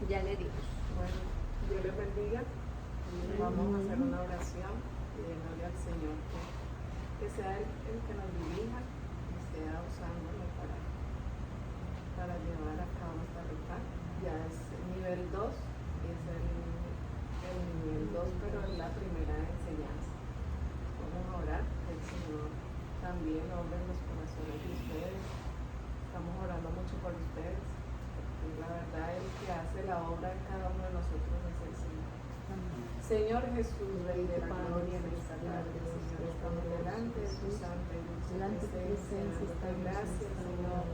Ya le dimos. Bueno, Dios les bendiga. Vamos a hacer una oración pidiéndole al Señor que sea el que nos dirija y sea usándolo para llevar a cabo esta ruta. Ya es el nivel 2, es el nivel 2, pero es la primera enseñanza. Vamos a orar que el Señor también obre en los corazones de ustedes. Estamos orando mucho por ustedes. Y la verdad, el que hace la obra en cada uno de nosotros es el Señor. Señor Jesús, Rey de la Gloria, en esta tarde, Señor, estamos delante de tu santa y dulce presencia, dándote gracias, Señor,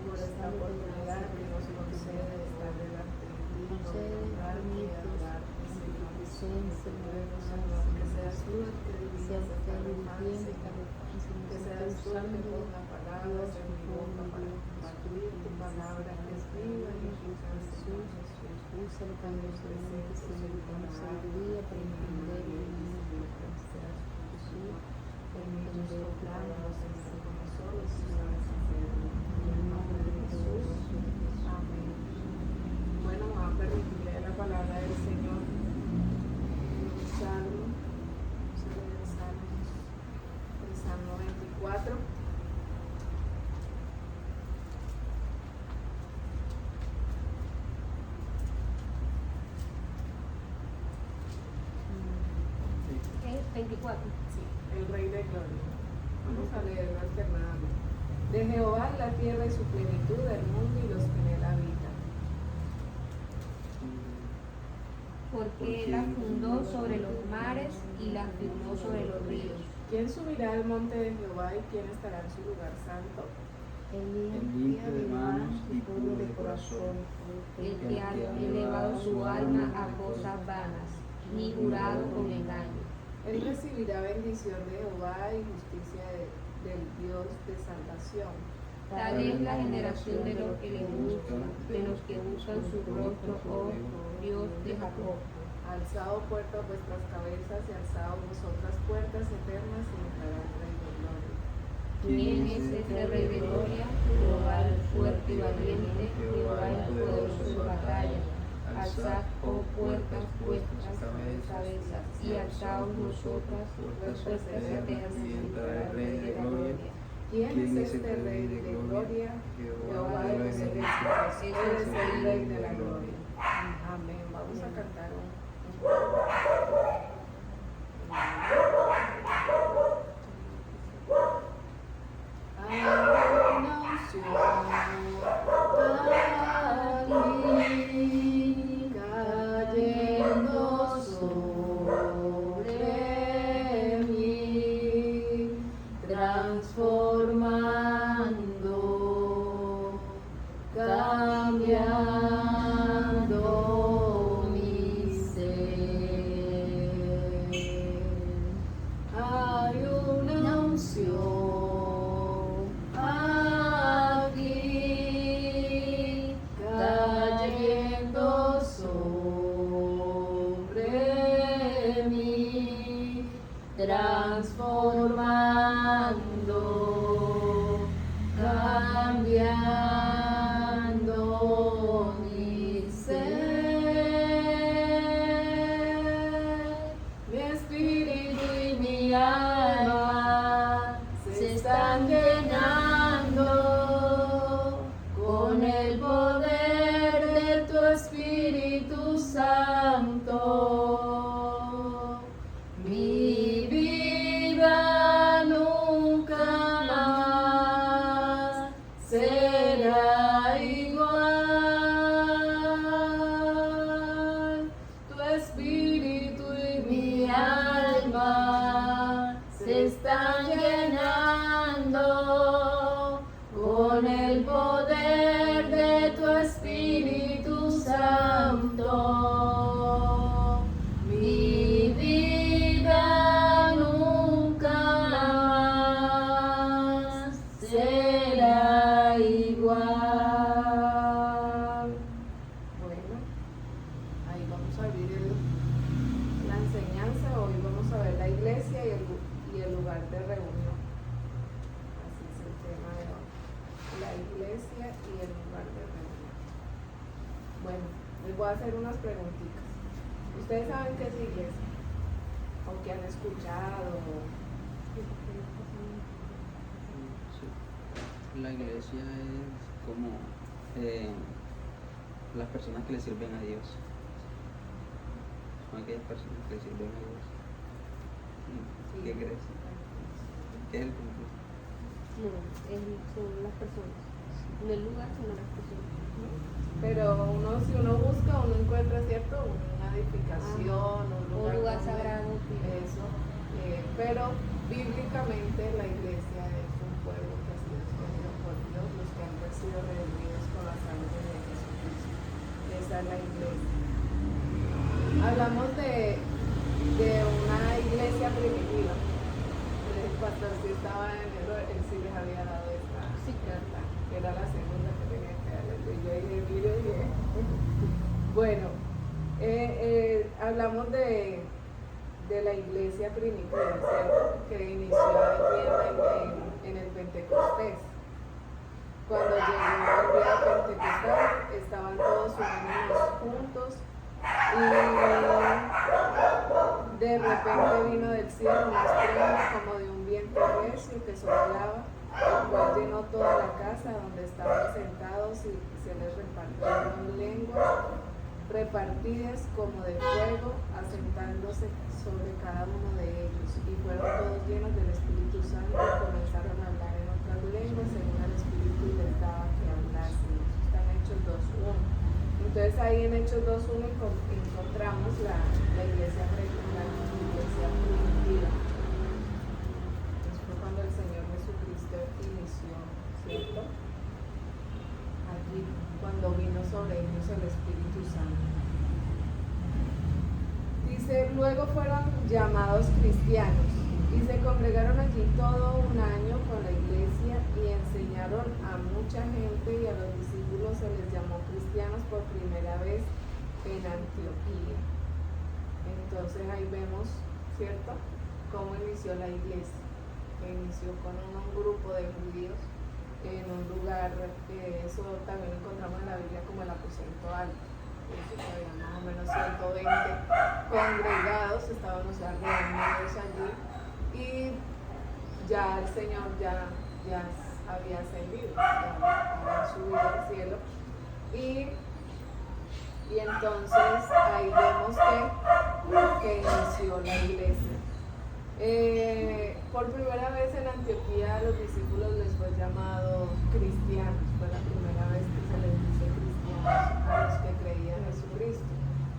por esta oportunidad que nos concede de estar delante de ti, honrarte y adorarte, Señor. Pedimos, Señor, que seas tú el que diriges esta alabanza, que seas tú el que ponga palabras en mi boca para compartir tu palabra que es viva y eficaz, Señor Jesús. Úsalo cuando se necesite, necesitamos sabiduría para entender el mundo, para estar Jesús, para entender tu palabra, como solo tú sabes hacerlo. En el nombre de Jesús. Amén. Bueno, vamos a permitir leer la palabra del Señor. Un salmo. Vamos a leer el Salmo 24. ¿Qué? 24. Sí, el Rey de Gloria. Vamos a leerlo alternadamente. De Jehová la tierra y su plenitud, el mundo y los que en él habitan. Porque él la fundó sobre los mares y la firmó sobre los ríos. ¿Quién subirá al monte de Jehová y quién estará en su lugar santo? el limpio de manos y puro de corazón, El que ha elevado su alma a cosas vanas, ni jurado con engaño. Él recibirá bendición de Jehová y justicia del Dios de salvación. Tal es la generación de los que le buscan, de los que buscan su rostro, oh Dios de Jacob. Alzado puertas vuestras cabezas y alzado vosotras puertas eternas y entrará el Rey de Gloria. ¿Quién es este Rey de Gloria? Jehová el fuerte y valiente, Jehová el poderoso en batalla. Alzad, oh puertas vuestras cabezas, y alzaos vosotras vuestras eternas y entrará el Rey de Gloria. ¿Quién es este Rey de Gloria? Jehová de los ejércitos, Él es el Rey de la Gloria. Amén. Vamos a cantar un cayendo sobre mí, transformando, cambiando mi ser. Hay una unción aquí cayendo sobre mí, transformando, cambiando mi ser. Mi espíritu y mi alma se están llenando con el poder de tu Espíritu Santo. Mi vida nunca más será igual. Tu espíritu y mi alma se están llenando con el poder de tu Espíritu Santo. Mi vida nunca más será igual. Bueno, ahí vamos a abrir la enseñanza. Hoy vamos a ver la iglesia y el lugar de reunión. Así es el tema de hoy. La iglesia y el lugar de reunión. Bueno, Les voy a hacer unas preguntitas. ¿Ustedes saben qué es iglesia? ¿O qué han escuchado? Sí. La iglesia es como las personas que le sirven a Dios. Son aquellas personas que le sirven a Dios. ¿Qué crees? ¿Qué es el conflicto? No, son las personas. En el lugar son las personas. Pero si uno busca, uno encuentra, ¿cierto? Una edificación, un Un lugar donde- sagrado. Eso. Pero bíblicamente la iglesia es un pueblo que ha sido escogido por Dios, los que han sido redimidos con la sangre de Jesucristo. Esa es la iglesia. Hablamos de una iglesia primitiva. El pastor sí estaba en él sí les había dado esta carta, que era la segunda que tenía que darle. Yo dije, mire, bueno, hablamos de la iglesia primitiva, ¿cierto? Que inició allí en el Pentecostés. Cuando llegó el día de Pentecostés, estaban todos unidos juntos y de repente vino del cielo un estruendo como de un viento recio que soplaba, el cual llenó toda la casa donde estaban sentados y se les repartieron lenguas repartidas como de fuego, asentándose sobre cada uno de ellos, y fueron todos llenos del Espíritu Santo y comenzaron a hablar en otras lenguas según el Espíritu les daba que hablasen. Eso está en Hechos 2:1. Entonces ahí en Hechos 2:1 encontramos la iglesia primitiva. Eso fue cuando el Señor Jesucristo inició, ¿cierto? Allí, cuando vino sobre ellos el Espíritu Santo. Dice, luego fueron llamados cristianos y se congregaron allí todo un año con la iglesia y enseñaron a mucha gente, y a los discípulos se les llamó cristianos por primera vez en Antioquía. Entonces ahí vemos, ¿cierto?, cómo inició la iglesia. Inició con un grupo de judíos en un lugar, eso también encontramos en la Biblia como el aposento alto. Eso que había más o menos 120 congregados, estaban, o sea, reunidos allí, y ya el Señor ya había ascendido, ya había subido al cielo, y entonces ahí vemos que inició la iglesia. Por primera vez en Antioquía a los discípulos les fue llamado cristianos, fue la primera vez que se les dice cristianos a los que creían en Jesucristo.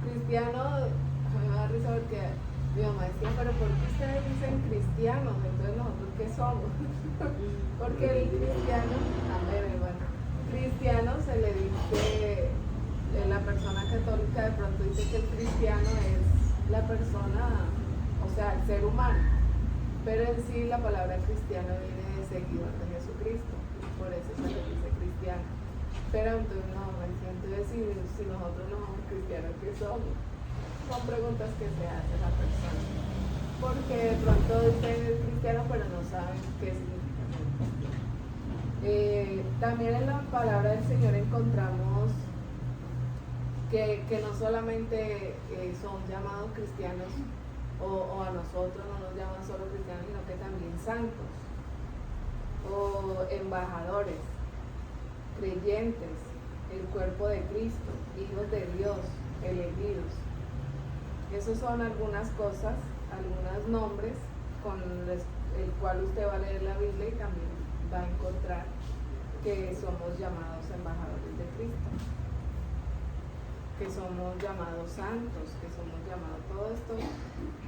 Cristiano, a mí me da risa porque mi mamá decía, pero ¿por qué ustedes dicen cristianos? Entonces nosotros, ¿qué somos? Porque el cristiano, cristiano se le dice, la persona católica de pronto dice que el cristiano es la persona, o sea, el ser humano, pero en sí la palabra cristiano viene de seguidor de Jesucristo, por eso se le dice cristiano. Pero entonces no, entonces si nosotros no somos cristianos, ¿qué somos? Son preguntas que se hace la persona, porque de pronto usted es cristiano pero no saben qué significa. También en la palabra del Señor encontramos que no solamente son llamados cristianos, o a nosotros no nos llaman solo cristianos, sino que también santos, o embajadores, creyentes, el cuerpo de Cristo, hijos de Dios, elegidos. Esos son algunas cosas, algunos nombres con el cual usted va a leer la Biblia y también va a encontrar que somos llamados embajadores de Cristo, que somos llamados santos, que somos llamados todo esto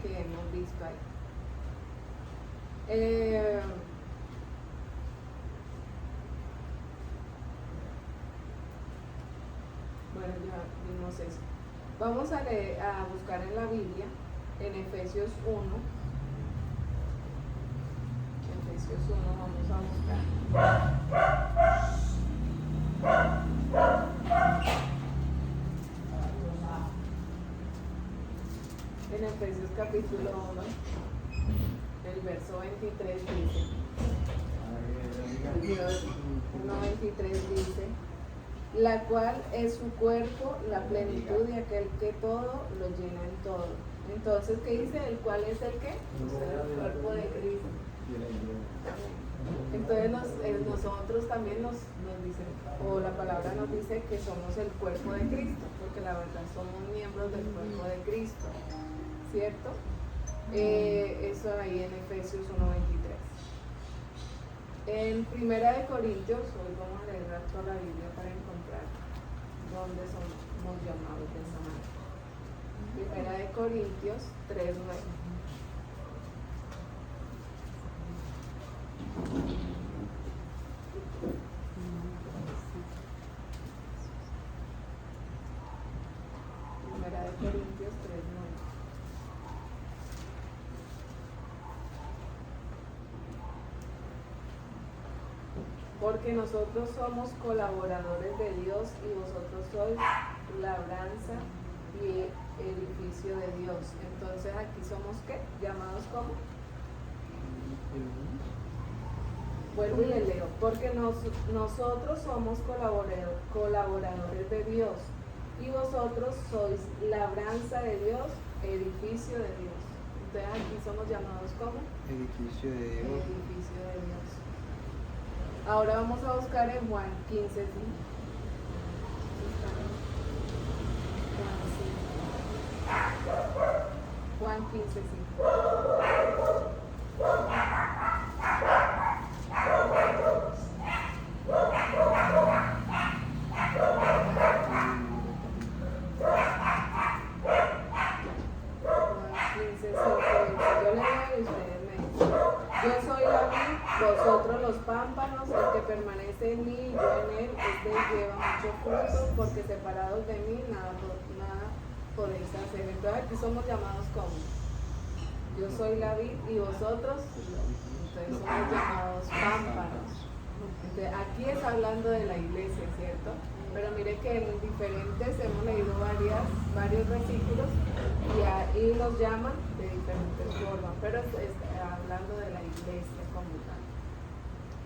que hemos visto ahí. Bueno, ya vimos eso. Vamos a buscar en la Biblia, en Efesios 1. Efesios 1 vamos a buscar. En Efesios capítulo 1, el verso 23 dice, 1:23 dice, la cual es su cuerpo, la plenitud de aquel que todo lo llena en todo. Entonces, ¿qué dice? ¿El cual es el qué? El cuerpo de Cristo. Entonces nosotros también nos dicen, o la palabra nos dice que somos el cuerpo de Cristo, porque la verdad somos miembros del cuerpo de Cristo, ¿cierto? Eso ahí en Efesios 1:23. En Primera de Corintios, hoy vamos a leer toda la Biblia para encontrar dónde somos llamados de esa manera. Primera de Corintios 3:9. Primera de Corintios 3:9. Porque nosotros somos colaboradores de Dios y vosotros sois labranza y edificio de Dios. Entonces aquí somos ¿qué? Llamados como. Vuelvo y le leo. Porque nosotros somos colaboradores de Dios y vosotros sois labranza de Dios, edificio de Dios. Entonces aquí somos llamados como Edificio de Dios. edificio de Dios. Ahora vamos a buscar en Juan 15:5. Juan 15:5. Vosotros los pámpanos, el que permanece en mí y yo en él, este lleva mucho fruto, porque separados de mí nada podéis hacer. Entonces aquí somos llamados como yo soy la vid y vosotros, entonces somos llamados pámpanos. Entonces, aquí es hablando de la iglesia, ¿cierto? Pero mire que en diferentes hemos leído varios versículos y ahí los llaman de diferentes formas, pero es hablando de la iglesia como tal.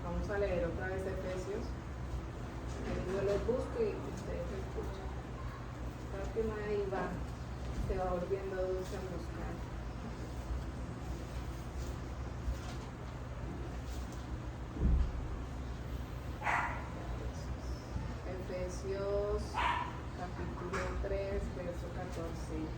Vamos a leer otra vez Efesios. Yo les busco y ustedes escuchan. Creo que nadie se va volviendo dulce en buscar. Efesios capítulo 3, verso 14 y 15.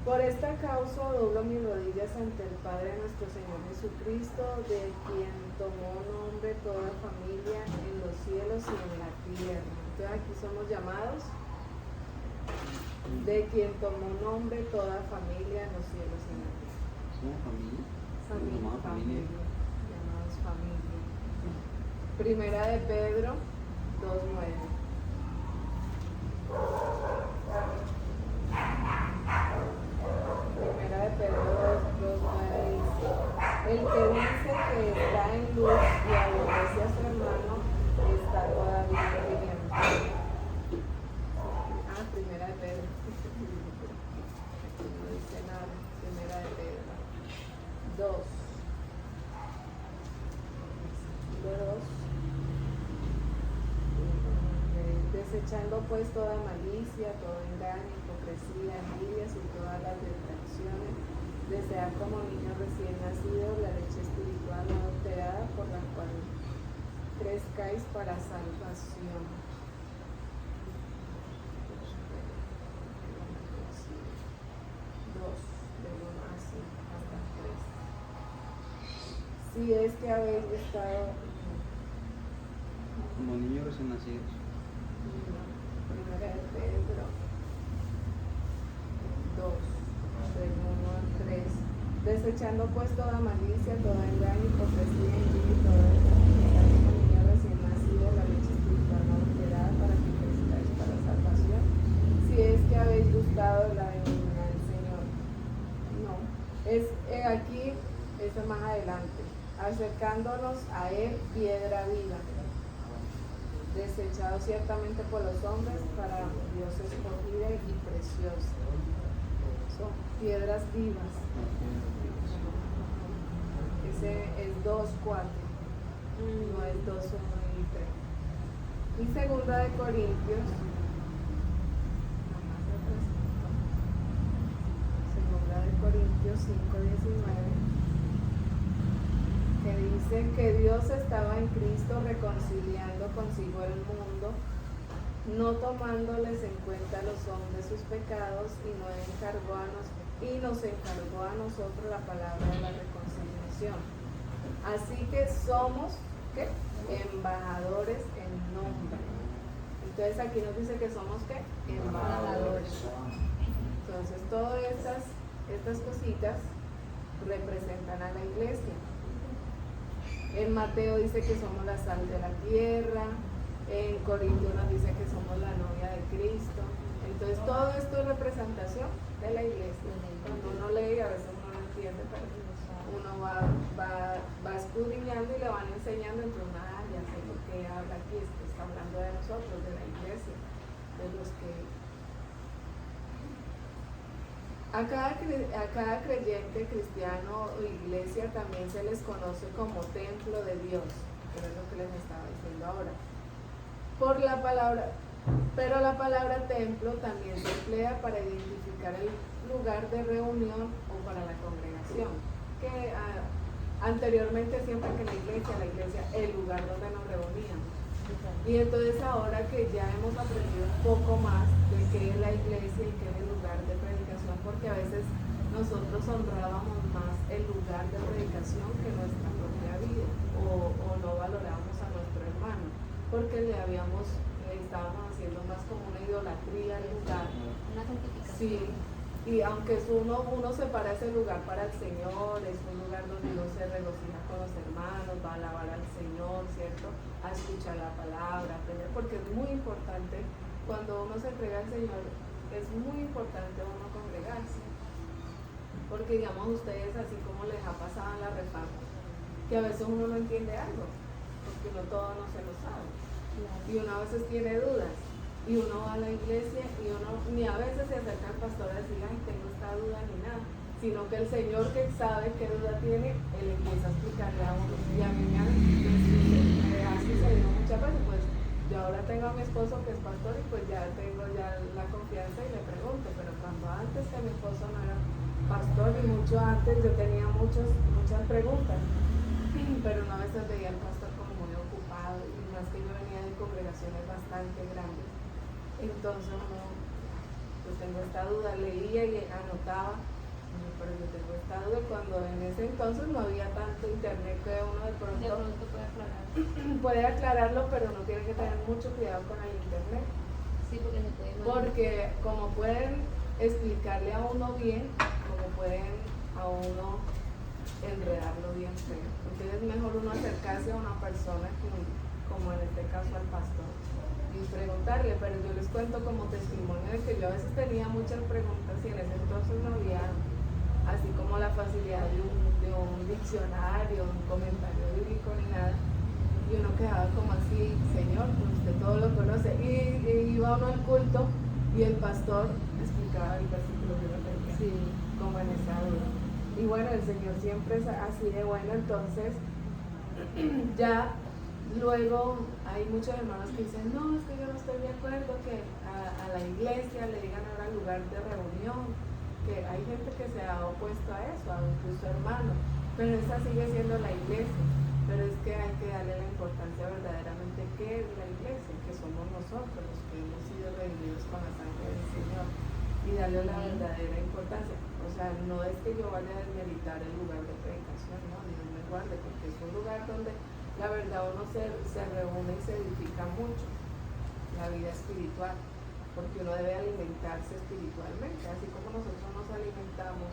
Por esta causa doblo mis rodillas ante el Padre de nuestro Señor Jesucristo, de quien tomó nombre toda familia en los cielos y en la tierra. Entonces aquí somos llamados de quien tomó nombre toda familia en los cielos y en la tierra. ¿Somos familia? Familia. Llamados familia. Primera de Pedro 2:9. Primera de Pedro 2:9 dice: el que dice que está en luz y aborrece a su hermano está todavía en tinieblas. Primera de Pedro. Aquí no dice nada. Primera de Pedro 2. Desechando pues toda malicia, todo engaño, hipocresía, envidias y todas las detracciones, desead como niños recién nacidos la leche espiritual no adulterada, por la cual crezcáis para salvación. Si es que habéis estado como niños recién nacidos. Primera de Pedro 2, del 1 al 3. Desechando pues toda malicia, todo engaño, hipocresía, envidia y todo esto, como niños recién nacidos, la leche espiritual no adulterada, para que crezcáis para salvación. Si es que habéis gustado la venida del Señor. No, es aquí, eso más adelante. Acercándonos a él, piedra viva, desechado ciertamente por los hombres, para Dios escogida y preciosa. son piedras vivas. Ese es 2:4, no es 2:1 y 3. Y segunda de Corintios, segunda de Corintios 5:19, que dice que Dios estaba en Cristo reconciliando consigo el mundo, no tomándoles en cuenta los hombres sus pecados, y nos encargó a nosotros la palabra de la reconciliación. Así que somos, ¿qué? Embajadores en nombre. Entonces aquí nos dice que somos, ¿qué? Embajadores. Entonces todas estas cositas representan a la iglesia. En Mateo dice que somos la sal de la tierra. En Corintios nos dice que somos la novia de Cristo. Entonces todo esto es representación de la iglesia. Cuando uno lee, a veces uno no entiende, pero uno va escudriñando y le van enseñando entre una ya sé lo que habla aquí, está hablando de nosotros, de la iglesia, de los que a cada creyente, cristiano o iglesia también se les conoce como templo de Dios, que es lo que les estaba diciendo ahora. Pero la palabra templo también se emplea para identificar el lugar de reunión o para la congregación, que anteriormente siempre que la iglesia, el lugar donde nos reuníamos. Y entonces ahora que ya hemos aprendido un poco más de qué es la iglesia y qué es el lugar de predicación, porque a veces nosotros honrábamos más el lugar de predicación que nuestra propia vida, o no valorábamos a nuestro hermano, porque le estábamos haciendo más como una idolatría al lugar. Una santificación. Sí, y aunque uno separa ese lugar para el Señor, es un lugar donde uno se regocija con los hermanos, va a alabar al Señor, ¿cierto? A escuchar la palabra, a aprender, porque es muy importante, cuando uno se entrega al Señor, es muy importante uno congregarse. Porque digamos ustedes, así como les ha pasado en la reforma, que a veces uno no entiende algo, porque no todo no se lo sabe. Y uno a veces tiene dudas, y uno va a la iglesia y uno ni a veces se acerca al pastor a decir, ay, tengo esta duda ni nada, sino que el Señor, que sabe qué duda tiene, Él empieza a explicarle a uno. Y a mí me ha sucedido muchas veces, pues yo ahora tengo a mi esposo que es pastor y pues ya tengo la confianza y le pregunto, pero cuando antes que mi esposo no era pastor y mucho antes yo tenía muchas preguntas, pero una vez veía al pastor como muy ocupado, y más que yo venía de congregaciones bastante grandes. Entonces yo tengo esta duda, leía y anotaba, pero yo tengo esta duda, cuando en ese entonces no había tanto internet que uno de pronto puede aclararlo, pero uno tiene que tener mucho cuidado con el internet. Sí, porque se puede Porque como pueden explicarle a uno bien, como pueden a uno enredarlo bien feo. Entonces es mejor uno acercarse a una persona como en este caso al pastor, y preguntarle. Pero yo les cuento como testimonio de que yo a veces tenía muchas preguntas y en ese entonces no había así como la facilidad de un diccionario, un comentario bíblico ni nada, y uno quedaba como así, Señor, pues usted todo lo conoce, y iba uno al culto y el pastor explicaba el versículo que uno tenía, Sí. como en esa duda. Y bueno, el Señor siempre es así de bueno. Entonces ya luego hay muchos hermanos que dicen, no, es que yo no estoy de acuerdo que a la iglesia le digan ahora lugar de reunión, que hay gente que se ha opuesto a eso, incluso hermanos, pero esa sigue siendo la iglesia. Pero es que hay que darle la importancia verdaderamente que es la iglesia, que somos nosotros los que hemos sido redimidos con la sangre del Señor, y darle la verdadera importancia. O sea, no es que yo vaya a desmeritar el lugar de predicación, no, Dios me guarde, porque es un lugar donde la verdad uno se reúne y se edifica mucho la vida espiritual, porque uno debe alimentarse espiritualmente, así como nosotros nos alimentamos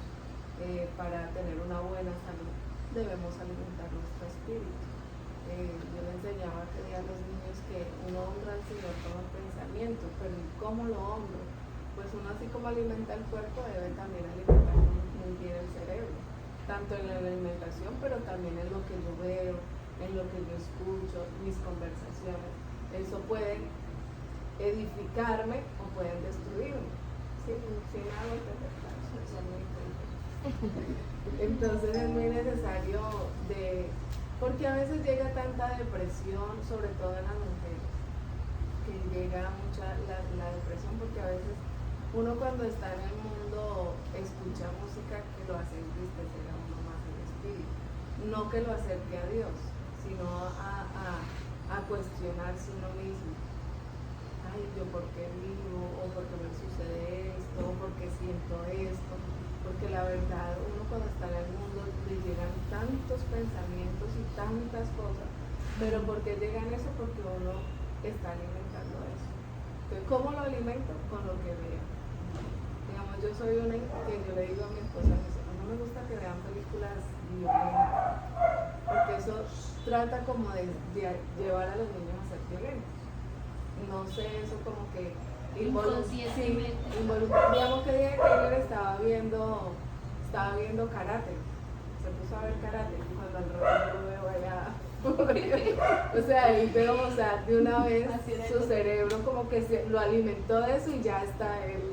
para tener una buena salud, debemos alimentar nuestro espíritu. Yo le enseñaba a los niños que uno honra al Señor con los pensamientos, pero ¿cómo lo honro? Pues uno, así como alimenta el cuerpo, debe también alimentar muy bien el cerebro, tanto en la alimentación, pero también en lo que yo veo, en lo que yo escucho, mis conversaciones. Eso puede edificarme o pueden destruirme. ¿Sí? ¿Sí me hago entender? Entonces es muy necesario porque a veces llega tanta depresión, sobre todo en las mujeres, que llega mucha la depresión, porque a veces uno cuando está en el mundo escucha música que lo hace entristecer a uno más el espíritu, no que lo acerque a Dios, sino a cuestionarse uno mismo. Ay, yo por qué vivo, o por qué me sucede esto, o por qué siento esto, porque la verdad uno cuando está en el mundo le llegan tantos pensamientos y tantas cosas, pero ¿por qué llegan eso? Porque uno está alimentando eso. Entonces, ¿cómo lo alimento? Con lo que veo. Digamos, yo soy una que yo le digo a mi esposa, no me gusta que vean películas violentas, porque eso trata como de llevar a los niños a ser violentos. No sé, eso como que inconscientemente. Digamos que día que ayer estaba viendo karate, se puso a ver karate, y cuando al revés lo veo allá, o sea, ahí veo, o sea, de una vez su cerebro como que lo alimentó de eso y ya está él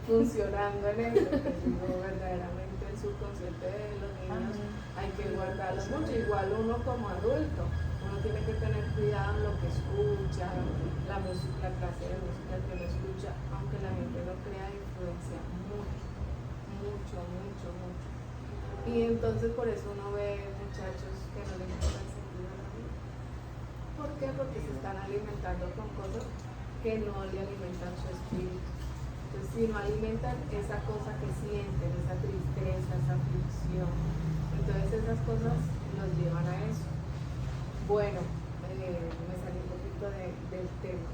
funcionando en eso. Entonces, digo, verdaderamente el subconsciente de los niños hay que guardarlo mucho, igual uno como adulto. Uno tiene que tener cuidado en lo que escucha, la clase de música que uno escucha, aunque la gente no crea, influencia mucho. Y entonces por eso uno ve muchachos que no les gusta el sentido de la vida. ¿Por qué? Porque se están alimentando con cosas que no le alimentan su espíritu. Entonces, si no alimentan esa cosa que sienten, esa tristeza, esa aflicción, entonces esas cosas los llevan a eso. Bueno, me salí un poquito del tema.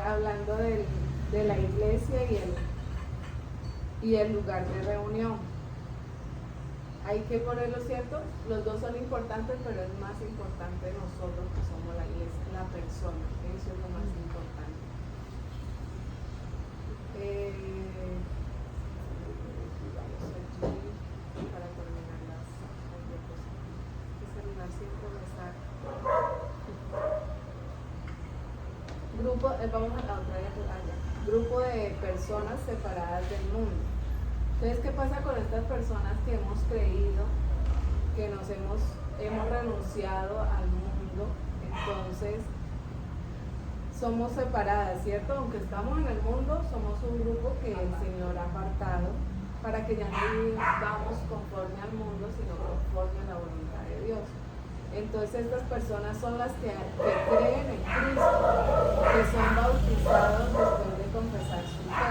Hablando de la iglesia y el lugar de reunión. Hay que ponerlo cierto, los dos son importantes, pero es más importante nosotros que somos la iglesia, la persona, eso es lo más importante. Para terminar las diapositivas. El celular siempre me saca. Vamos a la otra diapositiva. Grupo de personas separadas del mundo. Entonces, ¿qué pasa con estas personas que hemos creído, que hemos renunciado al mundo? Entonces, somos separadas, ¿cierto? Aunque estamos en el mundo, somos un grupo que el Señor ha apartado para que ya no vivamos conforme al mundo, sino conforme a la voluntad de Dios. Entonces, estas personas son las que creen en Cristo, que son bautizados después de confesar su fe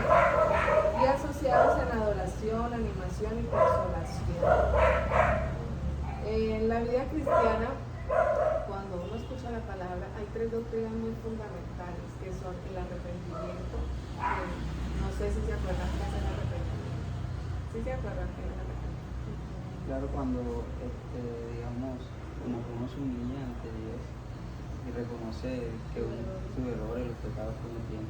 y asociados en adoración, animación y consolación. En la vida cristiana, cuando uno escucha la palabra, hay tres doctrinas muy fundamentales, que son el arrepentimiento. No sé si se acuerdan qué es el arrepentimiento. ¿Sí se acuerdan qué es el arrepentimiento? Claro, cuando, digamos, como uno se humilla ante Dios y reconoce que sus errores y los pecados que uno tiene.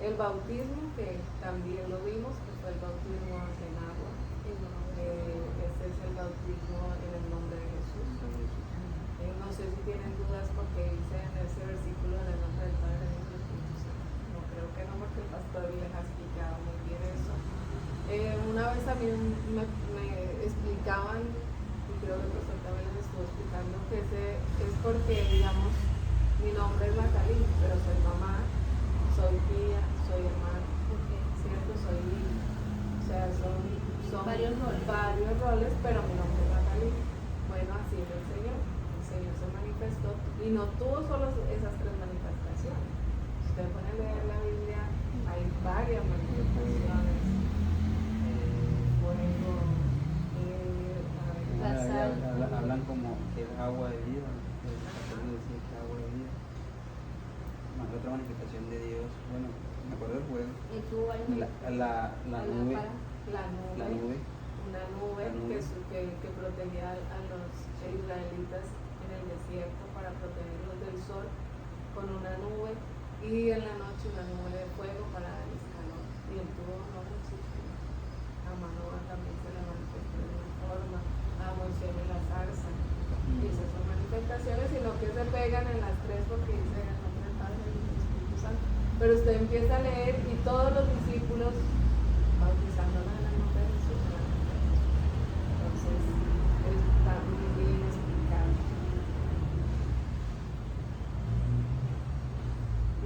El bautismo, que también lo vimos, que fue el bautismo en agua. Este es el bautismo en el nombre de Jesús. No sé si tienen dudas porque dice en ese versículo en el nombre del Padre, del Hijo y del Espíritu Santo. No creo que no, porque el pastor les ha explicado muy bien eso. Una vez a mí me explicaban, y creo que el profesor también les estuvo explicando, que es porque, digamos, mi nombre es Natalie, pero soy mamá, soy tía, soy hermana, ¿cierto? Soy hija. O sea, son varios roles, pero mi nombre es Natalie. Bueno, así es el Señor. El Señor se manifestó y no tuvo solo esas tres manifestaciones. Si usted pone a leer la Biblia, hay varias manifestaciones. Hablan como que es agua de vida, decir que es agua de vida. Otra manifestación de Dios, bueno, me acuerdo del juego. La nube. Una nube que protegía a los israelitas en el desierto para protegerlos del sol con una nube, y en la noche una nube de fuego para darles calor. Y él tuvo muchísimo. A Manoah también se le manifestó de una forma, a Moisés en la zarza. Y esas son manifestaciones, sino que se pegan en las tres porque dice el nombre del Padre, del Hijo y del Espíritu Santo. Pero usted empieza a leer y todos los discípulos bautizándonos en el nombre de Jesús. En el nombre de Jesús. Entonces, está muy bien explicado.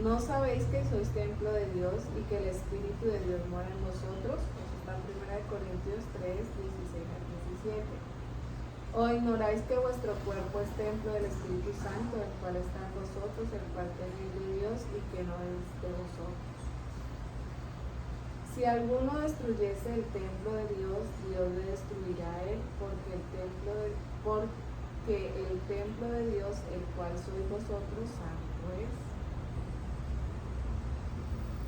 ¿No sabéis que sois templo de Dios y que el Espíritu de Dios mora en vosotros? Eso está en 1 Corintios 3, 16 al 17. ¿O ignoráis que vuestro cuerpo es templo del Espíritu Santo, el cual está en vosotros, el cual tenéis de Dios y que no es de vosotros? Si alguno destruyese el templo de Dios, Dios le destruirá a él, porque el templo de Dios, el cual sois vosotros, santo es.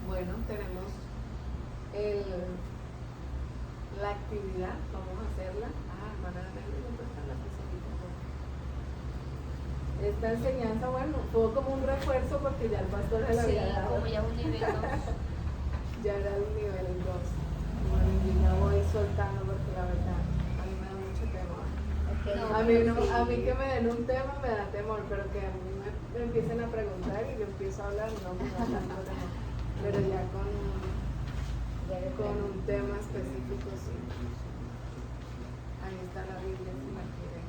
Bueno, tenemos la actividad, vamos a hacerla. Esta enseñanza, bueno, fue como un refuerzo porque ya el pastor se la había dado. Como ya un nivel 2. Ya era el nivel 2. Bueno, yo ya voy soltando porque la verdad, a mí me da mucho temor. A mí que me den un tema me da temor, pero que a mí me empiecen a preguntar y yo empiezo a hablar, no me da tanto temor. Pero ya con un tema específico, sí. Ahí está la Biblia, si la quieren.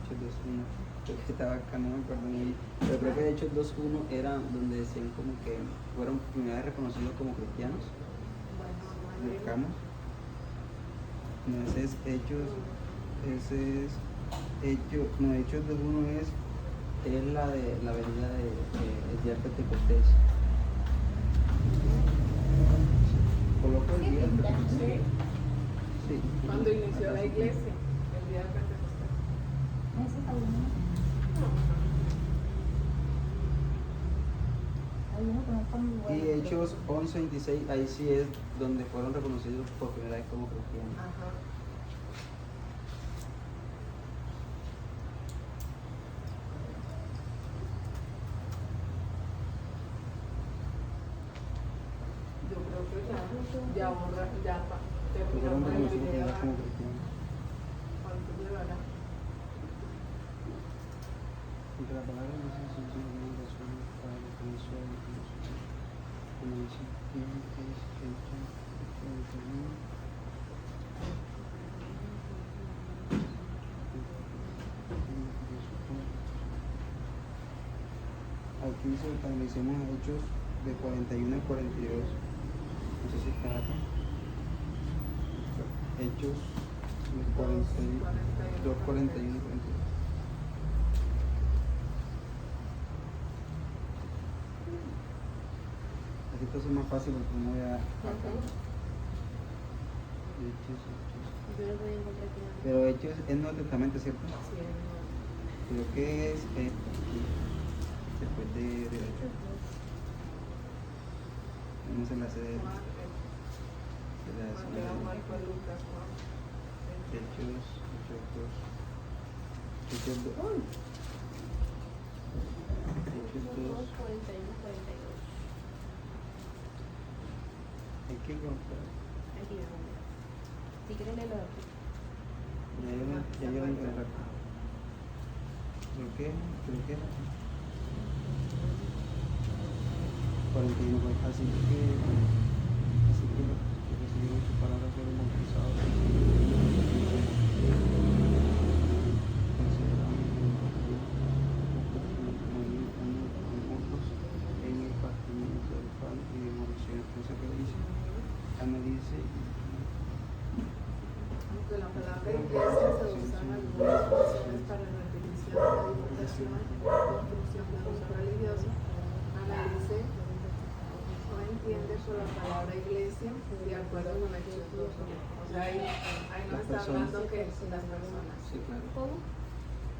Hechos 2.1. Creo que estaba acá, no me acuerdo muy bien. Pero creo que Hechos 2.1 era donde decían como que fueron primera vez reconocidos como cristianos. Buscamos. No, ese es Hechos. Hechos 2.1 es la de la venida el día de Pentecostés. Coloco el día de Pentecostés. Sí. Cuando inició la iglesia, el día de Pentecostés. Y Hechos 11:26, ahí sí es donde fueron reconocidos por primera vez como cristianos. Ajá. Yo creo que ya terminó Fueron con el reconocidos por video. primera vez como cristianos. ¿Cuánto llevará? Porque la palabra no se enseña en la razón para lo que hizo el como dice, que es hecho aquí dice que analicemos Hechos de 41 al 42. No sé si está acá. Hechos de 42, 41 y 42. Así esto es más fácil porque no voy a acá. Hechos. Yo lo voy a encontrar aquí. Pero Hechos es Nuevo Testamento, ¿cierto? Sí, Creo que es después de Hechos. Vamos a enlace de Juan, Mateo, Marcos, Lucas, Juan. Hechos 2. Hechos 2. Hechos 2. 41, 42. Hay que encontrar. Aquí vamos. Si quieres leerlo aquí. Ya yo lo encontré. Creo que 41, pues, así que recibimos su palabra, fueron bautizados. Consideramos en el partimiento del pan y demolición. Entonces, ¿qué dice? Ana dice. Aunque la palabra iglesia se usa en algunas ocasiones para la repetición, la divulgación, construcción de uso religioso, Ana dice no entiende por la palabra iglesia de acuerdo con Hechos 2. O sea, ahí no Las está personas. hablando que las personas. Sí, claro. ¿Cómo?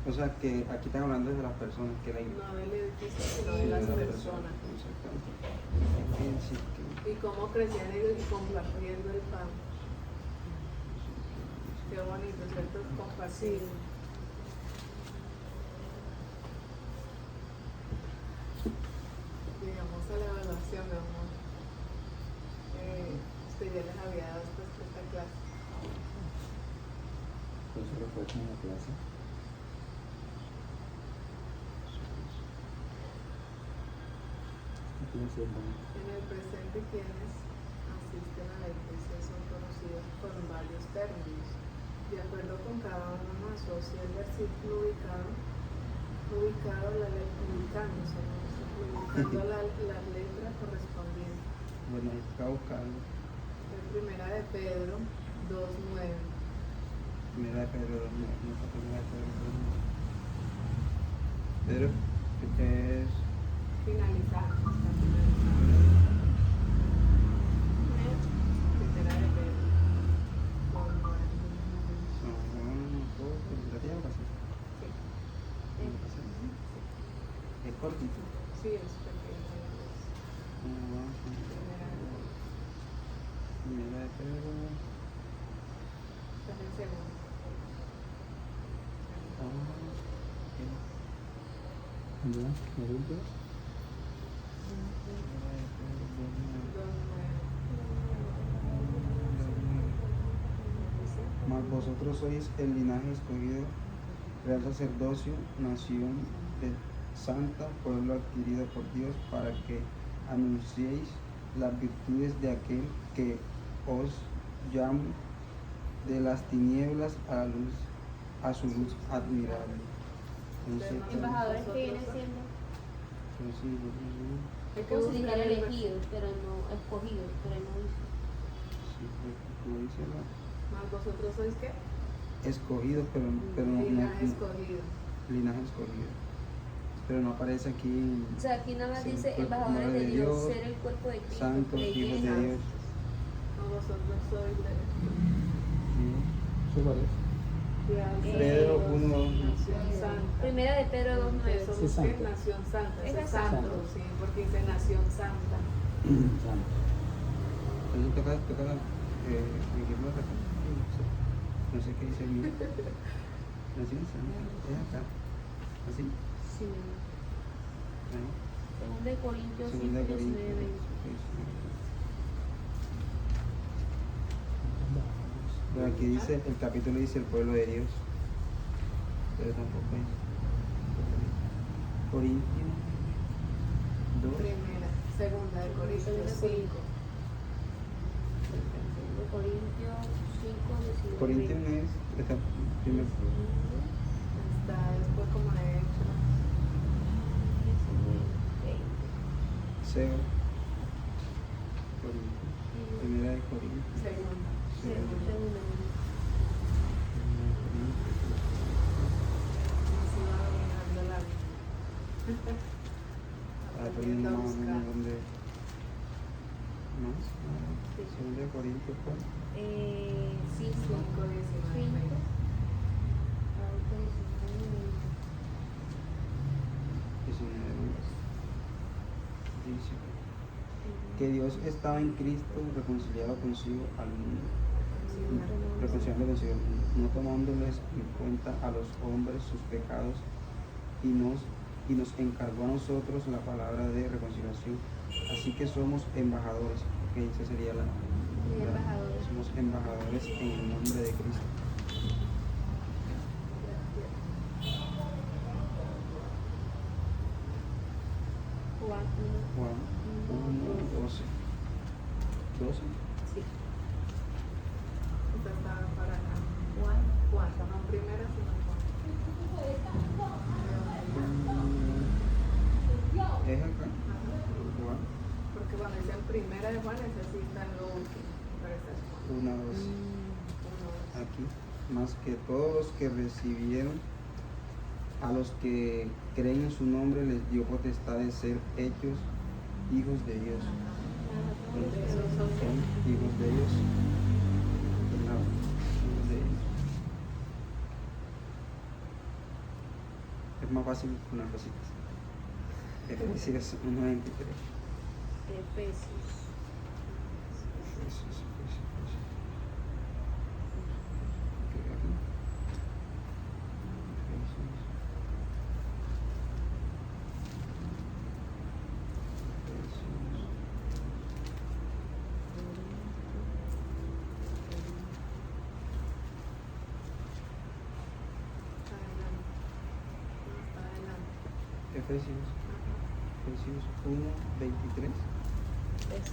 O sea, que aquí están hablando de las personas que la No del edificio, sino sí, de las de personas. Exactamente. Hay que decir que Y cómo crecían ellos y compartiendo el pan. Qué bonito, ¿cierto? Compartir. Llegamos a la evaluación, mi amor. Usted ya les había dado esta clase. pues fue como la clase. En el presente, quienes asisten a la iglesia son conocidos con varios términos. De acuerdo con cada uno asocia el versículo ubicando la letra correspondiente. Bueno, está buscando. En primera de Pedro 2:9. Primera de Pedro 2, no está primera de Pedro 2. Pedro, este es Finalizar. Está finalizando. Primera de Pedro 2:9. Es cortito. Sí, es pequeño. Primera de Pedro. Está en el segundo. ¿Verdad? ¿El último? 2:9. Mas vosotros sois el linaje escogido, real sacerdocio, nación de santa, pueblo adquirido por Dios, para que anunciéis las virtudes de aquel que os llama de las tinieblas a la luz, a su luz admirable. Entonces, Embajadores que viene siendo, es como si dijera elegidos, pero no escogidos, pero no dice. como dice Más vosotros sois qué? escogido, pero no, Linaje escogido. linaje escogido. Pero no aparece aquí O sea, aquí nada más Sí, dice cuerpo embajadores de de Dios, Dios, ser el cuerpo de Cristo, santos, hijos de creyentes. Dios. No, vosotros sois de ¿Eso cuál es? Pedro 1, Nación Santa. Primera de Pedro 2:9. Somos Sí, qué? santo. Nación Santa. Ese Ese es es santo, santo. sí, porque dice Nación Santa. Entonces toca ¿en qué plata? No sé qué dice el mío. Nación Santa, es acá. Así. Sí. Ahí. Segunda de Corintios 5, Segunda de 19, Corintios. 20. Pero aquí dice, el capítulo dice el pueblo de Dios. Pero tampoco es. Corintios 2. Segunda de Corintios 5. De Corintios 5, 19. Corintios es esta primera. Está después como de hecho. 19, 20. Seo. Corintios. Primera de Corintios. Segunda. Segunda. Así va dominando la vida. Aprendiendo Aprendiendo a más o menos buscar. dónde. ¿Más? Segunda de Corintios, ¿cuál? 5, 5, 19. ahorita 19. Dice que Dios estaba en Cristo reconciliado consigo al mundo. Reconciliando consigo al mundo, no tomándoles en cuenta a los hombres sus pecados, y nos encargó a nosotros la palabra de reconciliación. Así que somos embajadores. Ok, esa sería la. Embajadores. Somos embajadores en el nombre de Cristo. Juan Juan 1, 12. 12. Sí. Esta está para acá. Juan. Juan, no primera, sino Juan. Es acá. Juan Porque cuando dice en primera de Juan, necesitan lo último. Pero esta es Juan. 1, 12. Aquí, más que todos los que recibieron, a los que creen en su nombre les dio potestad de ser hechos hijos de Dios. Esos son Son hijos de Dios. ¿Verdad? Hijos de Dios. Es más fácil con las cositas. Efesios 1:23. Efesios. Efesios. Ok, aquí. Efesios. Está adelante. Efesios. Efesios 1:23. Es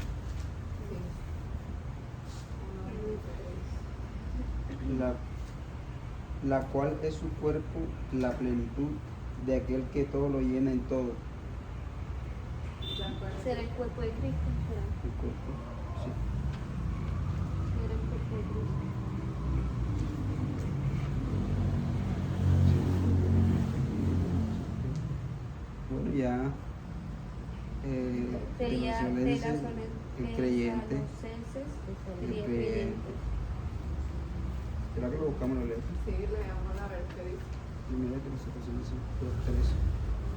La cual es su cuerpo, la plenitud de aquel que todo lo llena en todo. ¿Será el cuerpo de Cristo? ¿Será? El cuerpo, sí. ¿Será el cuerpo de Cristo? Bueno, ya Sería Tesalonicenses, el creyente. Sería creyente. ¿Será que lo buscamos en la letra? Sí, leamos a ver qué dice. Primera Tesalonicenses 2:13.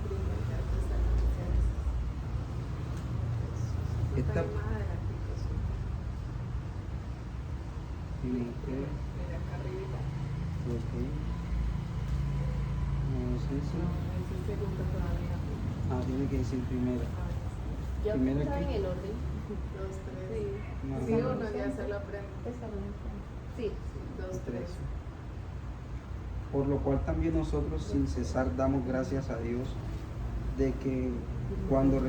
Primera Tesalonicenses. Esta- Está ahí más adelantico, sí. Timoteo, Mira acá arriba. ok. No sé si. No, ese es segundo todavía. Tiene que decir primera. Yo Primero pensaba que- en el orden. 2, 3. No, Sí, uno ya se lo aprende. Sí. 2, 3. Por lo cual también nosotros sin cesar damos gracias a Dios de que cuando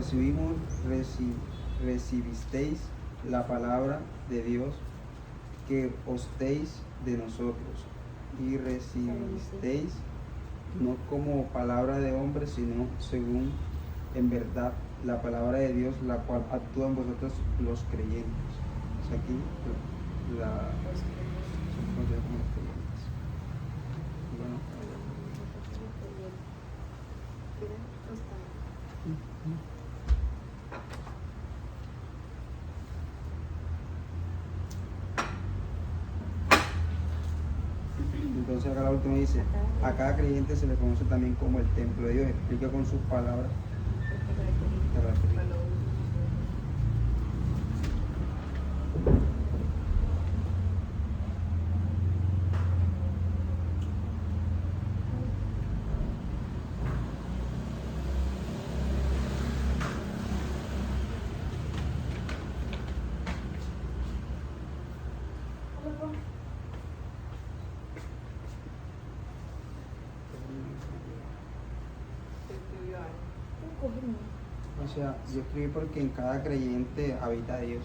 recibisteis la palabra de Dios, que osteis de nosotros y recibisteis no como palabra de hombre, sino según en verdad la palabra de Dios, la cual actúa en vosotros los creyentes. O sea, aquí son considerados como los creyentes. Bueno, Mira, está ahí. entonces acá la última dice, a cada creyente se le conoce también como el templo de Dios. Explica con sus palabras características. Para lo último. Se escribió algo. O sea, yo escribí porque en cada creyente habita Dios.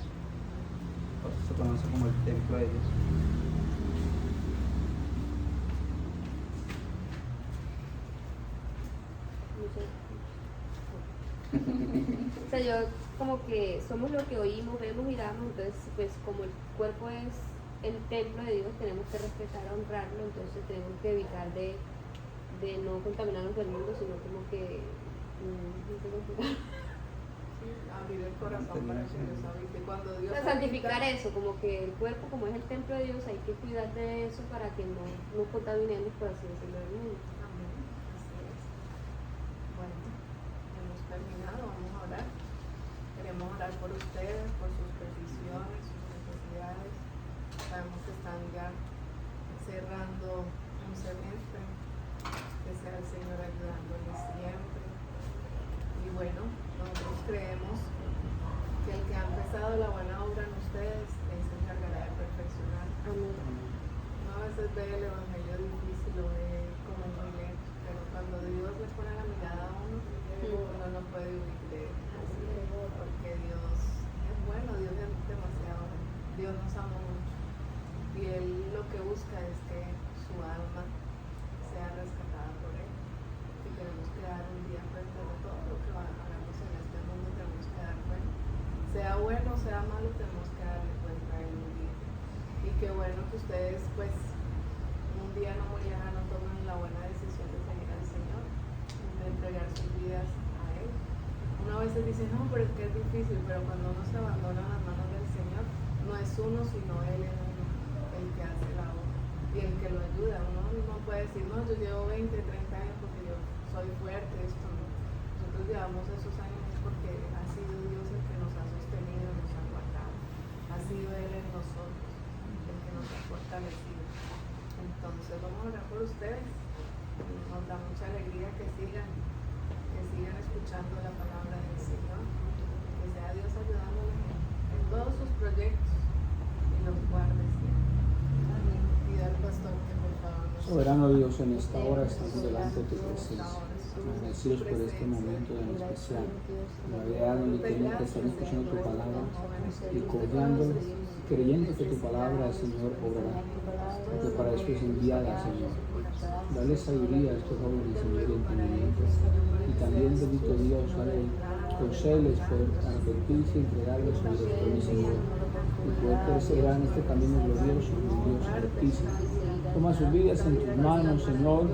Por eso se conoce como el templo de Dios. O sea, yo como que somos lo que oímos, vemos y damos, entonces pues como el cuerpo es el templo de Dios, tenemos que respetar, honrarlo, entonces tenemos que evitar de no contaminarnos del mundo, sino como que no sé cómo explicar. Sí, abrir el corazón para que Dios habite. Cuando Dios O sea, santificar eso, como que el cuerpo como es el templo de Dios, hay que cuidar de eso para que no nos contaminemos, por así decirlo, del mundo. Amén. Así es. Bueno, hemos terminado, vamos a orar. Queremos orar por ustedes, por sus peticiones, sus necesidades. Sabemos que están ya cerrando un semestre, que sea el Señor ayudándoles siempre. Y bueno, nosotros creemos que el que ha empezado la buena obra en ustedes, Él se encargará de perfeccionar. Amén. Uno a veces ve el evangelio difícil, lo ve como muy lejos, pero cuando Dios le pone la mirada a uno, uno no puede huir de él. Porque Dios es bueno, Dios es demasiado bueno. Dios nos ama mucho. Y Él lo que busca es que su alma sea rescatada por Él. Y tenemos que dar un día cuenta de todo lo que hagamos en este mundo, tenemos que dar cuenta. Sea bueno o sea malo, tenemos que darle cuenta a Él un día. Y qué bueno que ustedes, pues, un día no muy lejano tomen la buena decisión de seguir al Señor, de entregar sus vidas a Él. Uno a veces dice, no, pero es que es difícil, pero cuando uno se abandona en las manos del Señor, no es uno, sino Él es uno, el que hace la obra y el que lo ayuda. Uno no puede decir, no, yo llevo 20, 30 años porque yo soy fuerte, esto no. Nosotros llevamos esos años porque ha sido Dios el que nos ha sostenido, nos ha guardado. Ha sido Él en nosotros el que nos ha fortalecido. Entonces vamos a orar por ustedes. Nos da mucha alegría que sigan escuchando la palabra del Señor. Que sea Dios ayudándoles en todos sus proyectos y los guarde siempre. Amén. Pida al pastor que por favor nos Soberano Dios, en esta hora estamos delante de tu presencia, agradecidos por este momento tan especial, la realidad donde tenemos que estar escuchando tu palabra y confiando, creyendo que tu palabra, Señor, obrará, porque para eso es enviada, Señor. Dale sabiduría a estos jóvenes, Señor, y entendimiento. Y también, bendito Dios, dale consejes por arrepentirse y entregarles sobre los Señor. Y poder perseverar en este camino glorioso de Dios altísimo. Toma sus vidas en tus manos, Señor,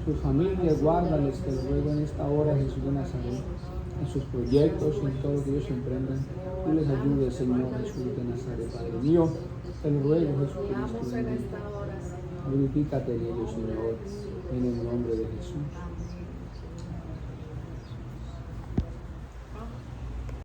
sus familias, guárdales, te lo ruego en esta hora, Jesús de Nazaret, en sus proyectos, en todo lo que ellos emprendan. Tú les ayudes, Señor, Jesús de Nazaret, Padre mío, te lo ruego, Jesucristo. Glorifícate en ellos, Señor, en el nombre de Jesús.